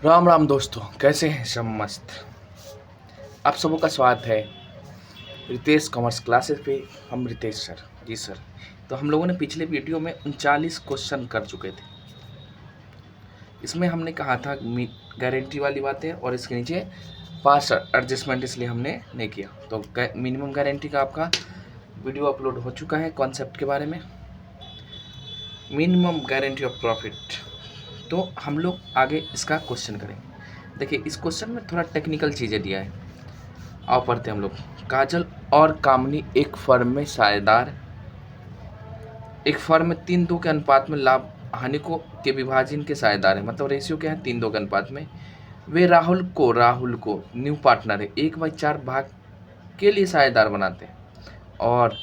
राम राम दोस्तों, कैसे हैं सब? मस्त। आप सबों का स्वागत है रितेश कॉमर्स क्लासेस पे। हम रितेश सर। जी सर। तो हम लोगों ने पिछले वीडियो में 39 क्वेश्चन कर चुके थे। इसमें हमने कहा था गारंटी वाली बातें और इसके नीचे पास एडजस्टमेंट, इसलिए हमने नहीं किया। तो मिनिमम गारंटी का आपका वीडियो अपलोड हो चुका है कॉन्सेप्ट के बारे में, मिनिमम गारंटी ऑफ प्रॉफिट। तो हम लोग आगे इसका क्वेश्चन करेंगे। देखिए, इस क्वेश्चन में थोड़ा टेक्निकल चीज़ें दिया है। आओ पढ़ते हैं हम लोग। काजल और कामनी एक फर्म में साझेदार, एक फर्म में 3-2 के अनुपात में लाभ हानि को के विभाजन के साझेदार है। मतलब रेशियो क्या है? 3-2 के अनुपात में। वे राहुल को न्यू पार्टनर है 1/4 भाग के लिए साझेदार बनाते हैं और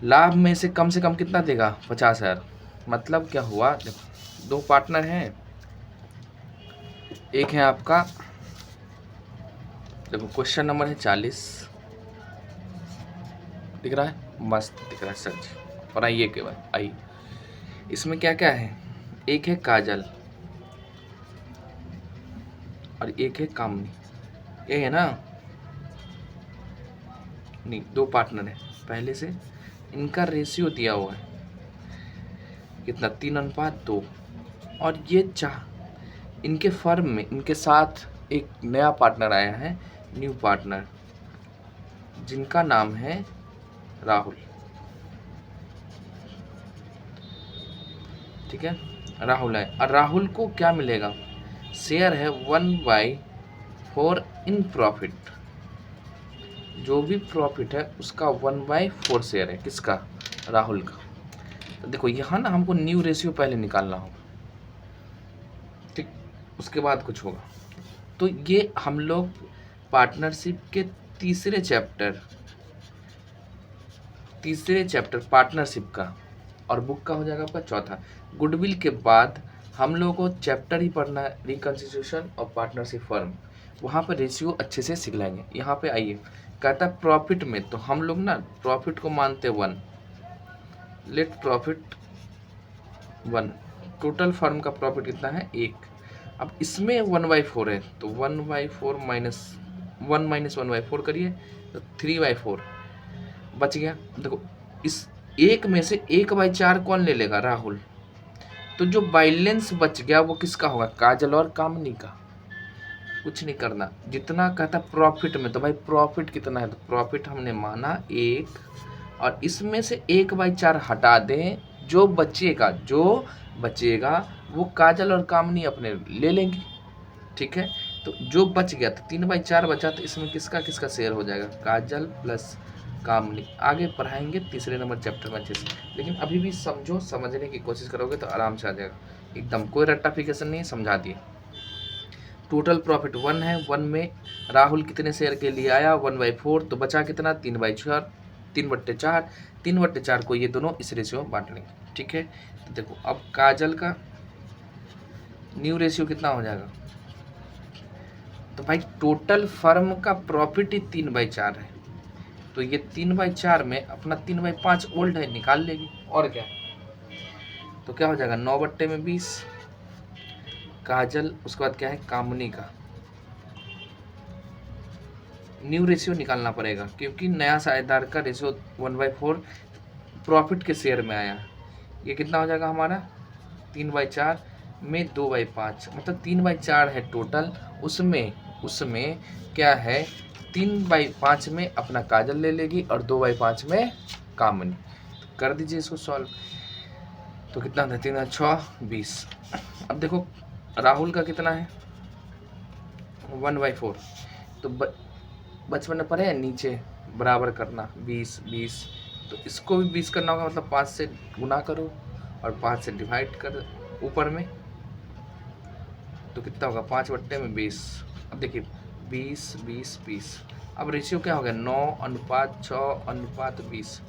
लाभ में से कम कितना देगा? 50,000। मतलब क्या हुआ? देखो, 2 पार्टनर हैं। एक है आपका, देखो क्वेश्चन नंबर है 40, दिख रहा है? मस्त दिख रहा है सर जी। और आइए के बाद आइए, इसमें क्या क्या है? एक है काजल और एक है कामनी। ये है ना? नहीं, 2 पार्टनर है पहले से। इनका रेशियो दिया हुआ है कितना? 3:2। और ये इनके फर्म में इनके साथ एक नया पार्टनर आया है, न्यू पार्टनर, जिनका नाम है राहुल। ठीक है, राहुल है। और राहुल को क्या मिलेगा? शेयर है 1/4 इन प्रॉफिट। जो भी प्रॉफिट है उसका 1/4 शेयर है। किसका? राहुल का। तो देखो, यहाँ ना हमको न्यू रेशियो पहले निकालना होगा, ठीक, उसके बाद कुछ होगा। तो ये हम लोग पार्टनरशिप के तीसरे चैप्टर पार्टनरशिप का और बुक का हो जाएगा आपका चौथा। गुडविल के बाद हम लोगों को चैप्टर ही पढ़ना है, रिकन्स्टिट्यूशन और पार्टनरशिप फर्म। वहाँ पर रेशियो अच्छे से सीख लेंगे। यहाँ पे आइए, कहता है प्रॉफिट में, तो हम लोग ना प्रॉफिट को मानते 1। Let profit 1। टोटल फर्म का प्रॉफिट कितना है? 1। अब इसमें 1/4 है, तो 1/4 माइनस 1/4 करिए तो 3/4 बच गया। देखो, इस एक में से 1/4 कौन ले लेगा? राहुल। तो जो बैलेंस बच गया वो किसका होगा? काजल और कामनी का। कुछ नहीं करना, जितना कहता प्रॉफिट में, तो भाई प्रॉफिट कितना है? तो प्रॉफिट हमने माना 1, और इसमें से 1/4 हटा दें। जो बचेगा वो काजल और कामनी अपने ले लेंगे। ठीक है, तो जो बच गया, तो 3/4 बचा, तो इसमें किसका किसका शेयर हो जाएगा? काजल प्लस कामनी। आगे पढ़ाएंगे तीसरे नंबर चैप्टर में अच्छे से, लेकिन अभी भी समझो, समझने की कोशिश करोगे तो आराम से आ जाएगा एकदम। कोई रट्टाफिकेशन नहीं, समझा दिए। टोटल प्रॉफिट 1 है। 1 में राहुल कितने शेयर के लिए आया? 1/4। तो बचा कितना? 3/4। 3/4। 3/4 को ये दोनों इस रेशियो में बांट लेंगे। ठीक है, तो देखो अब काजल का न्यू रेशियो कितना हो जाएगा? तो भाई टोटल फर्म का प्रॉफिट ही 3/4 है, तो ये 3/4 में अपना 3/5 ओल्ड है, निकाल लेगी। और क्या? तो क्या हो जाएगा? 9/20 काजल। उसके बाद क्या है? कामनी का न्यू रेशियो निकालना पड़ेगा, क्योंकि नया साझेदार का रेशियो 1/4 प्रॉफिट के शेयर में आया। ये कितना हो जाएगा हमारा? 3/4 में 2/5, मतलब 3/4 है टोटल। उसमें क्या है? 3/5 में अपना काजल ले लेगी और 2/5 में कामनी। तो कर दीजिए इसको सॉल्व। तो कितना था? 3×6 20। अब देखो राहुल का कितना है? 1/4। तो बचपन में पढ़े नीचे बराबर करना, 20। तो इसको भी 20 करना होगा, मतलब 5 से गुना करो और 5 से डिवाइड कर ऊपर में, तो कितना होगा? 5/20। अब देखिए 20। अब रेशियो क्या हो गया? 9:6:20।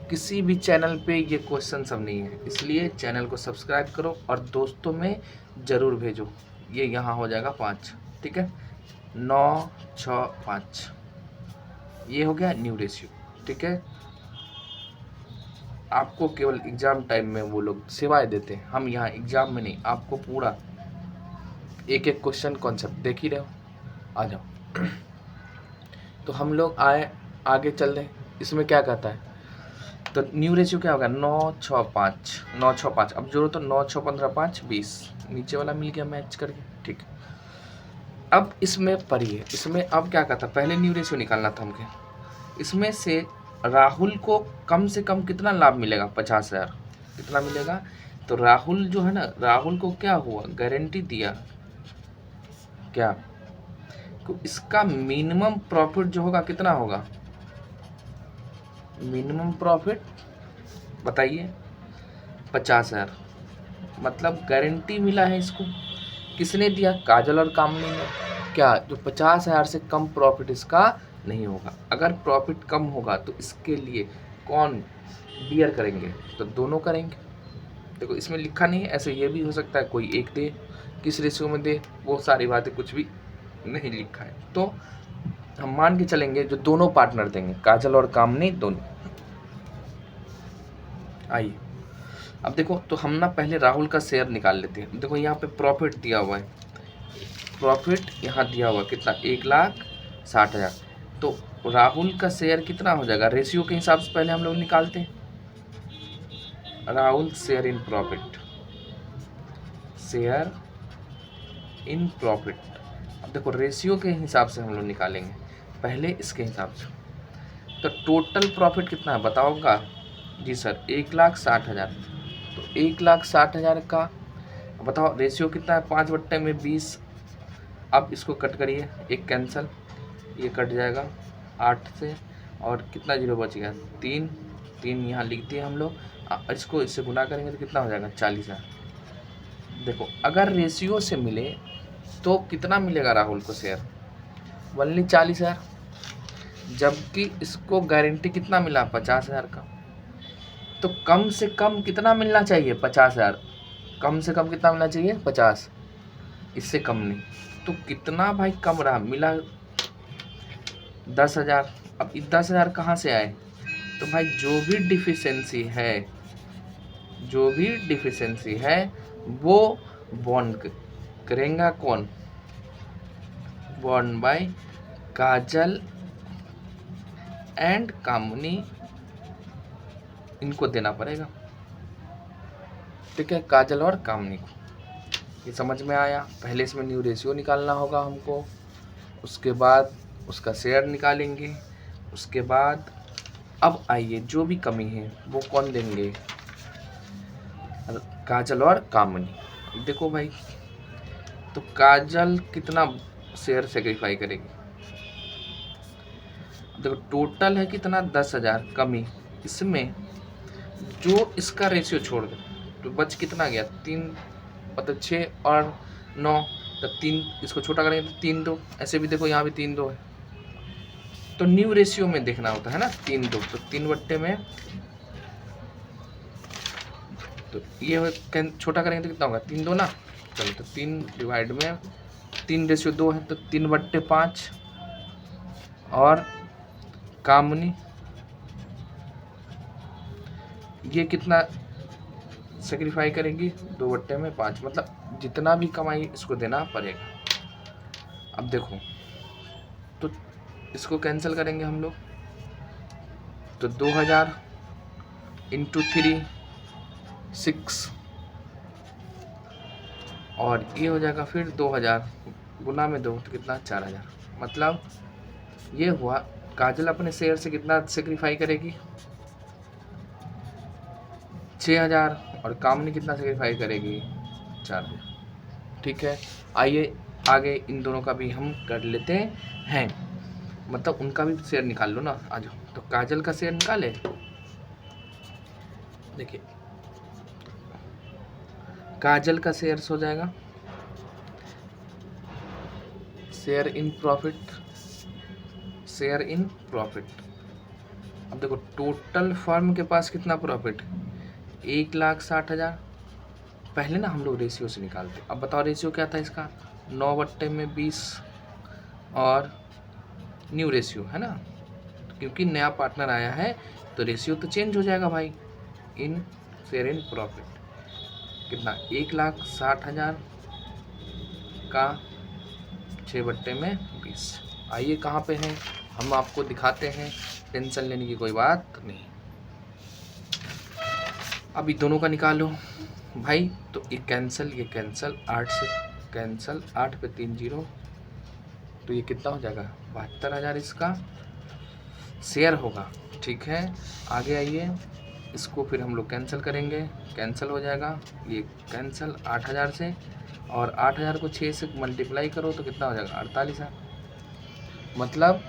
किसी भी चैनल पे ये क्वेश्चन सब नहीं है, इसलिए चैनल को सब्सक्राइब करो और दोस्तों में ज़रूर भेजो। ये यहाँ हो जाएगा 5। ठीक है, 9:6:5, ये हो गया न्यू रेशियो। ठीक है, आपको केवल एग्ज़ाम टाइम में वो लोग सिवाय देते हैं, हम यहाँ एग्ज़ाम में नहीं, आपको पूरा एक एक क्वेश्चन कॉन्सेप्ट देख ही रहे हो, आ जाओ। तो हम लोग आगे चल रहे, इसमें क्या कहता है, तो न्यू रेशियो क्या होगा, 9:6:5, 9:6:5। अब जोड़ो तो 9:6:15:5 20, नीचे वाला मिल गया मैच करके, ठीक। अब इसमें पढ़िए, इसमें अब क्या कहता है, पहले न्यू रेशियो निकालना था हमके। इसमें से राहुल को कम से कम कितना लाभ मिलेगा, 50,000 कितना मिलेगा। तो राहुल जो है ना, राहुल को क्या हुआ, गारंटी दिया क्या, तो इसका मिनिमम प्रॉफिट जो होगा कितना होगा, मिनिमम प्रॉफिट बताइए 50,000। मतलब गारंटी मिला है इसको, किसने दिया, काजल और कामनी ने। क्या, जो 50,000 से कम प्रॉफिट इसका नहीं होगा। अगर प्रॉफिट कम होगा तो इसके लिए कौन बियर करेंगे, तो दोनों करेंगे। देखो इसमें लिखा नहीं है, ऐसे ये भी हो सकता है कोई एक दे, किस रेशियो में दे, वो सारी बातें कुछ भी नहीं लिखा है। तो हम मान के चलेंगे जो दोनों पार्टनर देंगे, काजल और कामनी दोनों। आइए अब देखो, तो हम ना पहले राहुल का शेयर निकाल लेते हैं। देखो यहाँ पे प्रॉफिट दिया हुआ है, प्रॉफिट यहाँ दिया हुआ कितना, 1,60,000। तो राहुल का शेयर कितना हो जाएगा, रेशियो के हिसाब से पहले हम लोग निकालते हैं। Rahul share in profit, share in profit. अब देखो रेशियो के हिसाब से हम लोग निकालेंगे, पहले इसके हिसाब से। तो टोटल प्रॉफिट कितना है बताओगा, जी सर 1,60,000। तो 1,60,000 का बताओ रेशियो कितना है, 5/20। अब इसको कट करिए, एक कैंसल, ये कट जाएगा 8 से, और कितना जीरो बच गया, 3 3 यहाँ लिख दिए हम लोग। इसको इससे गुना करेंगे तो कितना हो जाएगा, 40,000। देखो अगर रेशियो से मिले तो कितना मिलेगा राहुल को शेयर, ओनली 40,000, जबकि इसको गारंटी कितना मिला, 50,000 का। तो कम से कम कितना मिलना चाहिए, 50,000। कम से कम कितना मिलना चाहिए, 50, इससे कम नहीं। तो कितना भाई कम रहा, मिला 10,000। अब 10,000 कहाँ से आए, तो भाई जो भी डिफिशेंसी है वो बॉन्ड करेगा कौन, बॉन्ड बाय काजल एंड कामनी, इनको देना पड़ेगा, ठीक है, काजल और कामनी को। ये समझ में आया। पहले इसमें न्यू रेशियो निकालना होगा हमको, उसके बाद उसका शेयर निकालेंगे, उसके बाद अब आइए जो भी कमी है वो कौन देंगे, काजल और कामनी। देखो भाई, तो काजल कितना शेयर सेक्रीफाई करेगी, देखो टोटल है कितना, 10,000 कमी, इसमें जो इसका रेशियो छोड़ दे तो बच कितना गया, 3 मतलब 6 और 9, तो 3 इसको छोटा करेंगे तो 3 2, ऐसे भी देखो यहाँ भी 3 2 है। तो न्यू रेशियो में देखना होता है ना, 3 2, तो 3 बट्टे में, तो ये छोटा करेंगे तो कितना होगा, 3 2 ना, चलो तो 3 डिवाइड में 3 रेशियो 2 है, तो 3/5। और कामनी ये कितना सेक्रीफाई करेंगी, 2/5, मतलब जितना भी कमाई इसको देना पड़ेगा। अब देखो, तो इसको कैंसिल करेंगे हम लोग, तो 2,000 इंटू 3 6, और ये हो जाएगा फिर 2,000 गुना में 2 तो कितना, 4,000। मतलब ये हुआ, काजल अपने शेयर से कितना सेक्रीफाई करेगी, 6,000, और कामनी कितना सेक्रीफाई करेगी, 4,000। ठीक है, आइए आगे इन दोनों का भी हम कर लेते हैं, मतलब उनका भी शेयर निकाल लो ना, आ जाओ। तो काजल का शेयर निकाले, देखिए काजल का शेयर हो जाएगा, share in profit, share in profit. अब देखो टोटल फर्म के पास कितना प्रॉफिट, 1,60,000। पहले ना हम लोग रेशियो से निकालते, अब बताओ रेशियो क्या था इसका, 9/20, और न्यू रेशियो है ना, क्योंकि नया पार्टनर आया है तो रेशियो तो चेंज हो जाएगा भाई। इन शेयर इन प्रॉफिट कितना, 1,60,000 का 6/20। आइए कहाँ पे हैं, हम आपको दिखाते हैं, टेंशन लेने की कोई बात नहीं। अभी दोनों का निकालो भाई, तो ये कैंसिल 8 से कैंसिल, 8 पे 3 जीरो, तो ये कितना हो जाएगा 72,000 इसका शेयर होगा। ठीक है, आगे आइए, इसको फिर हम लोग कैंसिल करेंगे, कैंसिल हो जाएगा ये कैंसिल 8,000 से, और 8,000 को 6 से मल्टीप्लाई करो तो कितना हो जाएगा 48,000। मतलब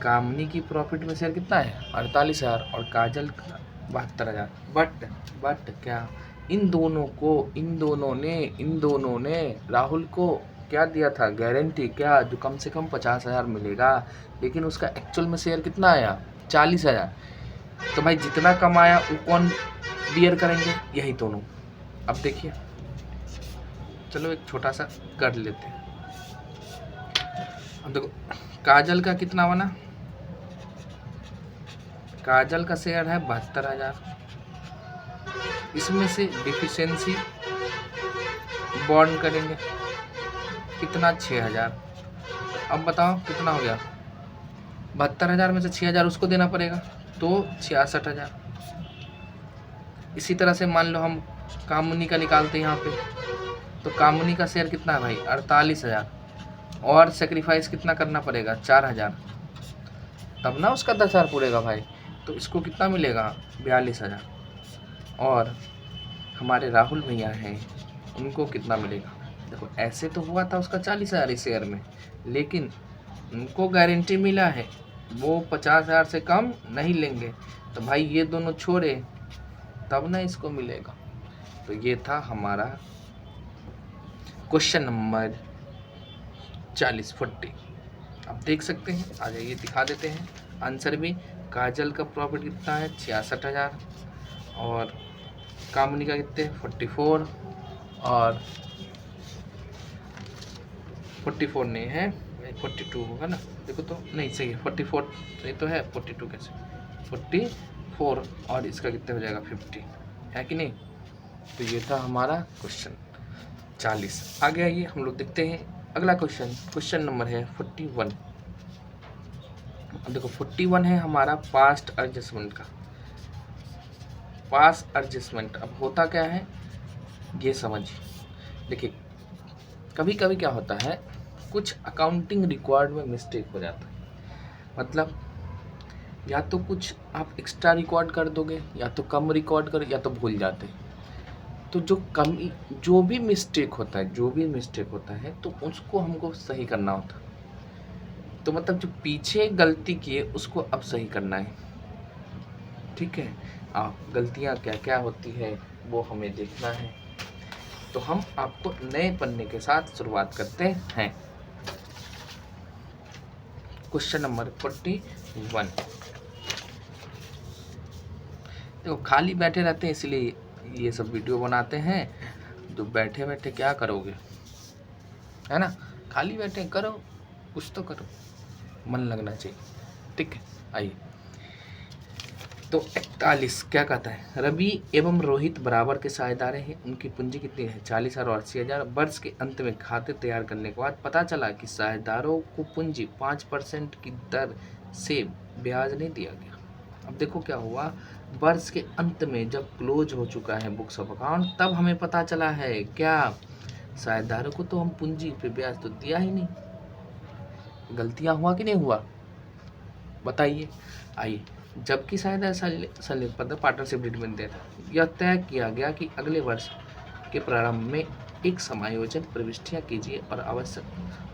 कामनी की प्रॉफिट में शेयर कितना है 48,000 और काजल का 72,000। बट क्या इन दोनों ने राहुल को क्या दिया था गारंटी, क्या जो कम से कम 50,000 मिलेगा, लेकिन उसका एक्चुअल में शेयर कितना आया 40,000। तो भाई जितना कम आया वो कौन बियर करेंगे, यही दोनों। अब देखिए, चलो एक छोटा सा कर लेते हैं। अब देखो काजल का कितना बना, काजल का शेयर है 72,000, इसमें से डिफिशियंसी बॉन्ड करेंगे कितना 6,000। अब बताओ कितना हो गया, 72,000 में से 6,000 उसको देना पड़ेगा तो 66,000। इसी तरह से मान लो हम कामुनी का निकालते हैं यहाँ पे, तो कामुनी का शेयर कितना है भाई 48,000, और सेक्रीफाइस कितना करना पड़ेगा 4,000, तब ना उसका 10,000 पूरेगा भाई। तो इसको कितना मिलेगा 42,000। और हमारे राहुल भैया हैं, उनको कितना मिलेगा, देखो ऐसे तो हुआ था उसका 40,000 इस शेयर में, लेकिन उनको गारंटी मिला है वो 50,000 से कम नहीं लेंगे, तो भाई ये दोनों छोड़े तब ना इसको मिलेगा। तो ये था हमारा क्वेश्चन नंबर 40। आप देख सकते हैं, आ जाइए दिखा देते हैं आंसर भी। काजल का प्रॉफिट कितना है 66,000, और कामनी का कितने 44, और 44 नहीं है 42 होगा ना, देखो तो नहीं सही है 44, ये तो है 42 कैसे 44, और इसका कितने हो जाएगा 50, है कि नहीं। तो ये था हमारा क्वेश्चन 40। आगे आइए हम लोग देखते हैं अगला क्वेश्चन नंबर है 41। अब देखो 41 है हमारा पास्ट एडजस्टमेंट का। पास्ट एडजस्टमेंट अब होता क्या है ये समझिए। देखिए कभी कभी क्या होता है, कुछ अकाउंटिंग रिकॉर्ड में मिस्टेक हो जाता है, मतलब या तो कुछ आप एक्स्ट्रा रिकॉर्ड कर दोगे, या तो कम रिकॉर्ड कर, या तो भूल जाते हैं। तो जो भी मिस्टेक होता है तो उसको हमको सही करना होता है। तो मतलब जो पीछे गलती किए उसको अब सही करना है, ठीक है। गलतियाँ क्या क्या होती है वो हमें देखना है। तो हम आपको नए पन्ने के साथ शुरुआत करते हैं। Question number 41। देखो खाली बैठे रहते हैं इसलिए ये सब वीडियो बनाते हैं, तो बैठे बैठे क्या करोगे, है ना, खाली बैठे करो, कुछ तो करो, मन लगना चाहिए, ठीक है। आइए तो 41 क्या कहता है, रवि एवं रोहित बराबर के साझेदार हैं, उनकी पूंजी कितनी है 40,000 और 80,000। वर्ष के अंत में खाते तैयार करने के बाद पता चला कि साझेदारों को पूंजी 5% की दर से ब्याज नहीं दिया गया। अब देखो क्या हुआ, वर्ष के अंत में जब क्लोज हो चुका है बुक्स ऑफ अकाउंट, तब हमें पता चला है क्या साझेदारों को तो हम पूंजी पे ब्याज तो दिया ही नहीं। गलतियां हुआ कि नहीं हुआ बताइए। आइए, जबकि संयुक्त पार्टनरशिप डीड में यह तय किया गया कि अगले वर्ष के प्रारंभ में एक समायोजन प्रविष्टियाँ कीजिए और आवश्यक,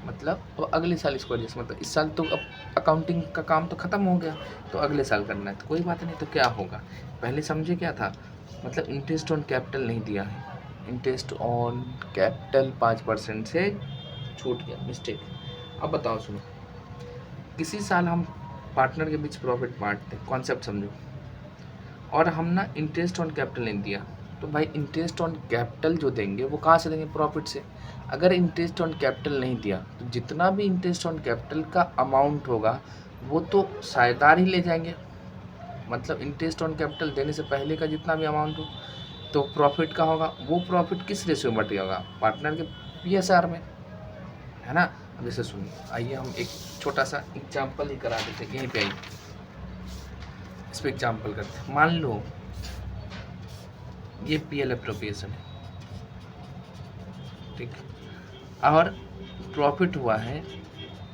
मतलब अब अगले साल इसको एडजस्ट, मतलब इस साल तो अब अकाउंटिंग का काम तो ख़त्म हो गया, तो अगले साल करना है, तो कोई बात नहीं। तो क्या होगा पहले समझे क्या था, मतलब इंटरेस्ट ऑन कैपिटल नहीं दिया है, इंटरेस्ट ऑन कैपिटल 5% से छूट गया, मिस्टेक। अब बताओ सुनो, किसी साल हम पार्टनर के बीच प्रॉफिट बांटते हैं, कॉन्सेप्ट समझो, और हम ना इंटरेस्ट ऑन कैपिटल नहीं दिया, तो भाई इंटरेस्ट ऑन कैपिटल जो देंगे वो कहाँ से देंगे, प्रॉफिट से। अगर इंटरेस्ट ऑन कैपिटल नहीं दिया तो जितना भी इंटरेस्ट ऑन कैपिटल का अमाउंट होगा वो तो साझेदार ही ले जाएंगे, मतलब इंटरेस्ट ऑन कैपिटल देने से पहले का जितना भी अमाउंट हो, तो प्रॉफिट का होगा, वो प्रॉफिट किस रेशियो में बटेगा होगा, पार्टनर के PSR में। है ना। अब जैसे सुनिए, आइए हम एक छोटा सा एग्जाम्पल ही करा देते हैं, यहीं पे आइए इस पर एग्जाम्पल करते हैं। मान लो ये पीएल एप्रोप्रिएशन है, ठीक, और प्रॉफिट हुआ है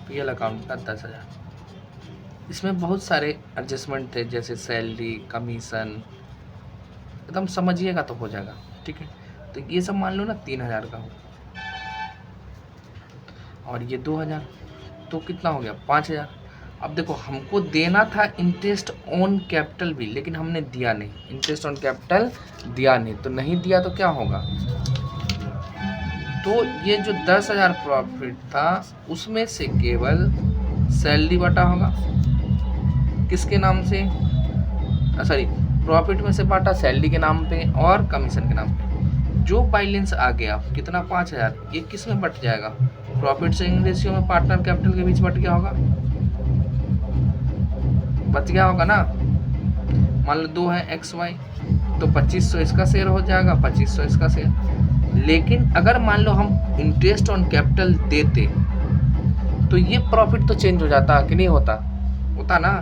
पीएल अकाउंट का 10,000। इसमें बहुत सारे एडजस्टमेंट थे, जैसे सैलरी, कमीशन, एकदम समझिएगा तो हो जाएगा, ठीक है। तो ये सब मान लो ना 3,000 का हो, और ये 2,000, तो कितना हो गया 5,000। अब देखो हमको देना था इंटरेस्ट ऑन कैपिटल भी, लेकिन हमने दिया नहीं, इंटरेस्ट ऑन कैपिटल दिया नहीं, तो नहीं दिया तो क्या होगा, तो ये जो 10,000 प्रॉफिट था उसमें से केवल सैलरी बटा होगा, किसके नाम से, सॉरी, प्रॉफिट में से बांटा सैलरी के नाम पे और कमीशन के नाम पे। जो बैलेंस आ गया कितना 5,000, ये किस में बट जाएगा, प्रॉफिट शेयरिंग रेशियो में पार्टनर कैपिटल के बीच बट गया होगा, बच गया होगा ना। मान लो 2 है XY, तो 2500 इसका शेयर हो जाएगा, 2500 इसका शेयर। लेकिन अगर मान लो हम इंटरेस्ट ऑन कैपिटल देते तो ये प्रॉफिट तो चेंज हो जाता कि नहीं होता, होता ना।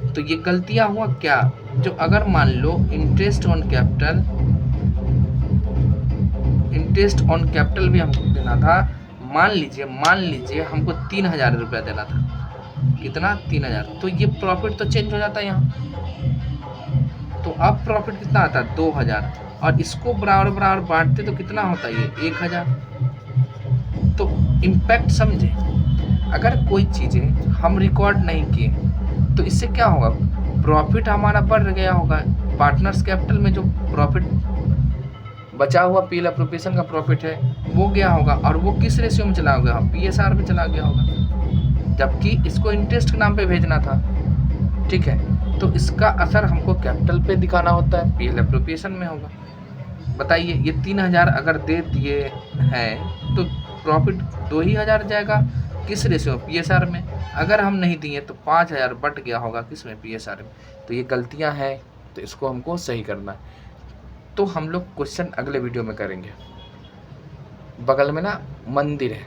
तो ये गलतियां हुआ क्या, जो अगर मान लो इंटरेस्ट ऑन कैपिटल भी हमको देना था, मान लीजिए हमको 3,000 रुपया देना था, कितना 3,000, तो ये प्रॉफिट तो चेंज हो जाता है यहाँ। तो अब प्रॉफिट कितना आता है 2,000, और इसको बराबर बराबर बांटते तो कितना होता है ये 1,000। तो इम्पैक्ट समझे, अगर कोई चीज़ें हम रिकॉर्ड नहीं किए तो इससे क्या होगा, प्रॉफिट हमारा बढ़ गया होगा, पार्टनर्स कैपिटल में जो प्रॉफिट बचा हुआ पीएल एप्रोप्रिएशन का प्रॉफिट है वो गया होगा, और वो किस रेशियो में चला गया, PSR में चला गया होगा, जबकि इसको इंटरेस्ट के नाम पे भेजना था, ठीक है। तो इसका असर हमको कैपिटल पे दिखाना होता है, पीएल एप्रोप्रिएशन में होगा। बताइए, ये 3,000 अगर दे दिए हैं तो प्रॉफिट 2,000 जाएगा, किस रेशियो में, PSR में। अगर हम नहीं दिए तो 5,000 बट गया होगा किस में, PSR में। तो ये गलतियां हैं, तो इसको हमको सही करना है। तो हम लोग क्वेश्चन अगले वीडियो में करेंगे। बगल में ना मंदिर है,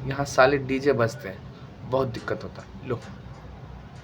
यहाँ साले डीजे बजते हैं, बहुत दिक्कत होता है। लो